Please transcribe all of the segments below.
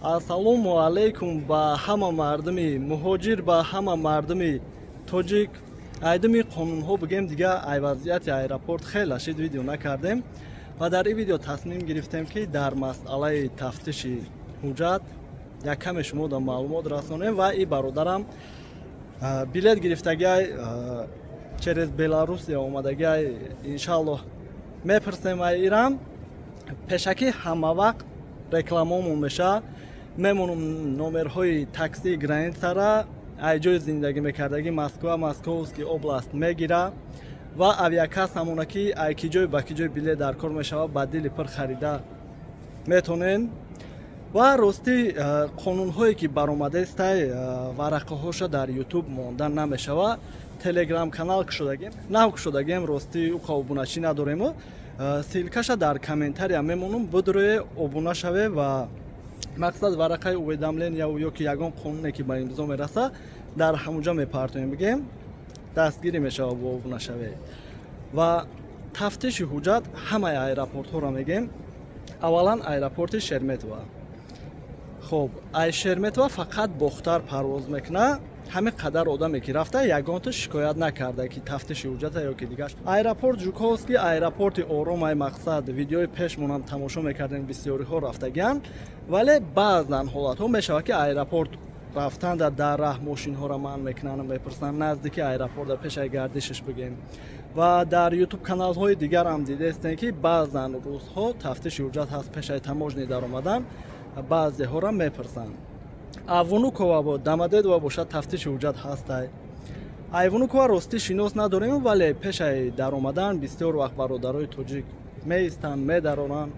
Ассалому алейкум ба ҳама мардуми муҳоҷир, ба ҳама мардуми тоҷик. Айдами қонунҳо бигем дига ай вазъияти аэропорт хеле шид видео накардем ва дар ин видео тасмим гирифтем ки дар масъалаи тафтиши ҳуҷҷат яккаме шумода маълумот расонем ва и бародарам билет гирифтагиай через Беларусия омадагиай иншаллоҳ мепурсем ай ирам пешакӣ ҳама вақт рекламамон меша мемонум номерҳои такси границара ай ҷои зиндагӣ мекардаги Москва, Московский област мегира ва авиакассамона ки ай ки ҷой ба ки ҷой билет дар кор мешава ба дили пир харида метонен ва рости қонунҳое ки баромадастай варақаҳоша дар YouTube монда намешава. Telegram канал кушодагем нав кушодагем рости уқа обуначӣ надорему силкаша дар комментария мемонум будурӯе обуна шаве ва мақсад варақаи уведомления ё ки ягон қонуне ки ба имзо мераса дар ҳамунҷа мепартоем бигем дастгирӣ мешава бо обуна шаве ва тафтиши ҳуҷҷат ҳамаи аэропортҳоро мегем. Аввалан аэропорти Шереметова. хоб ай Шереметова фақат бохтар парвоз мекуна. ҳами қадар одаме ки рафта ягонта шикоят накарда ки тафтиши ҳуҷҷата ё ки дигаш. Аэропорт Жуковский, аэропорти ором ай мақсад видеои пешмонам тамошо мекардем бисёриҳо рафтагиан, вале баъзан ҳолатҳо мешава ки аэропорт рафтанда дар раҳ мошинҳоро манъ мекунанд, мепурсанд наздики аэропорта пешай гардишиш бигем. Ва дар YouTube каналҳои дигарам дидестем ки баъзан рӯзҳо тафтиши ҳуҷҷат ҳаст пешай таможни даромадан баъзеҳоро мепурсанд. Аввунукова бо Дамадедова бошад тафтиши ҳуҷҷат ҳастай. Айвунукова ростӣ шинос надорем, вале пешай даромадан бисёр вақт бародарои тоҷик меистанд, медаронанд.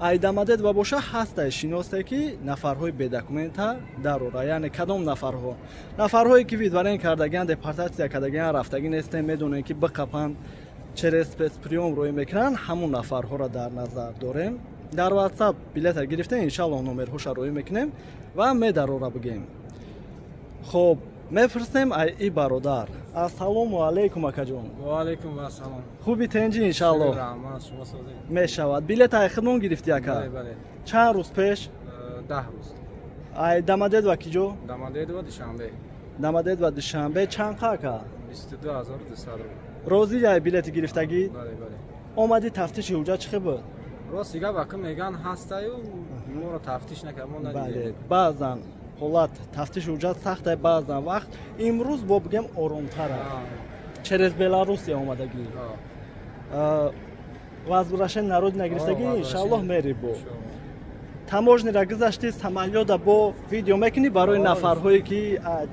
Ай Дамадедова боша ҳастай шиносе ки нафарҳои бедокумента дарора, яъне кадом нафарҳо. Нафарҳое ки видварен кардагиан, депортатсия кардагиан рафтагӣ нестем, медонем ки биқапанд через спецприём рӯй мекунанд, ҳамун нафарҳоро дар назар дорем. Дар WhatsApp билета гирифтем, иншаллоҳ номерҳоша рӯй мекунем ва медарора бигем. хоб мепурсем ай и бародар. Ассалому алейкум акаҷон. Ва алейкум ассалом. Хуби тенҷӣ иншаллоҳ мешавад. Билета ай хидмон гирифтӣ ака? Бале. Чанд рӯз пеш? 10 рӯз. Ай Дамадедова ки ҷо? Дамадедова Душанбе. Дамадедова Душанбе чанд қа ака? 22200. Розӣ ай билети гирифтагӣ? Бале, бале. Омади тафтиши ҳуҷҷат чӣ буд? Рост дига вақт меган ҳастаю, моро тафтиш накард, мо Бале, надидем. баъзан ҳолат тафтиши ҳуҷҷат сахтай, баъзан вақт имрӯз бо бигем оромтара. Через Беларусия омадагӣ. Возвращение на родина гирифтагӣ иншаллоҳ мери бо. Таможнира гузашти самолёта бо видео мекунӣ барои нафарҳое ки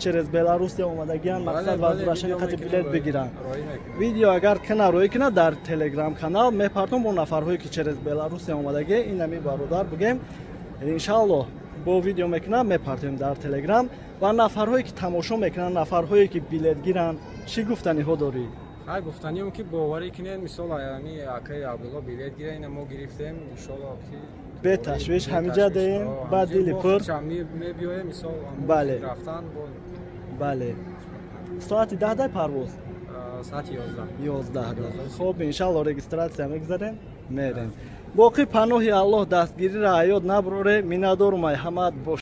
через Беларусия омадагиан, мақсад возвращение қати билет бигиранд. Видео агар кина рӯй кина дар Telegram канал мепартом бо нафарҳое ки через Беларусия омадаги инами бародар бигем иншаллоҳ бо видео мекунам мепартем дар Telegram ва нафарҳое ки тамошо мекунанд, нафарҳое ки билет гиранд чӣ гуфтаниҳо дорӣ? ҳай гуфтаниём ки боварӣ кунед, мисол ами акаи Абдулло билет гира, ина мо гирифтем иншаллоҳ ки беташвиш ҳамиҷа деем ба дили пур мебиёем мисол бале рафтан бо бале соати 10 парвоз соати 11. хоб иншаллоҳ регистратсия мегзарем мерем. боқӣ паноҳи Аллоҳ дастгирира ҳаёт набуроре. Миннатдорум ай ҳамаат бош.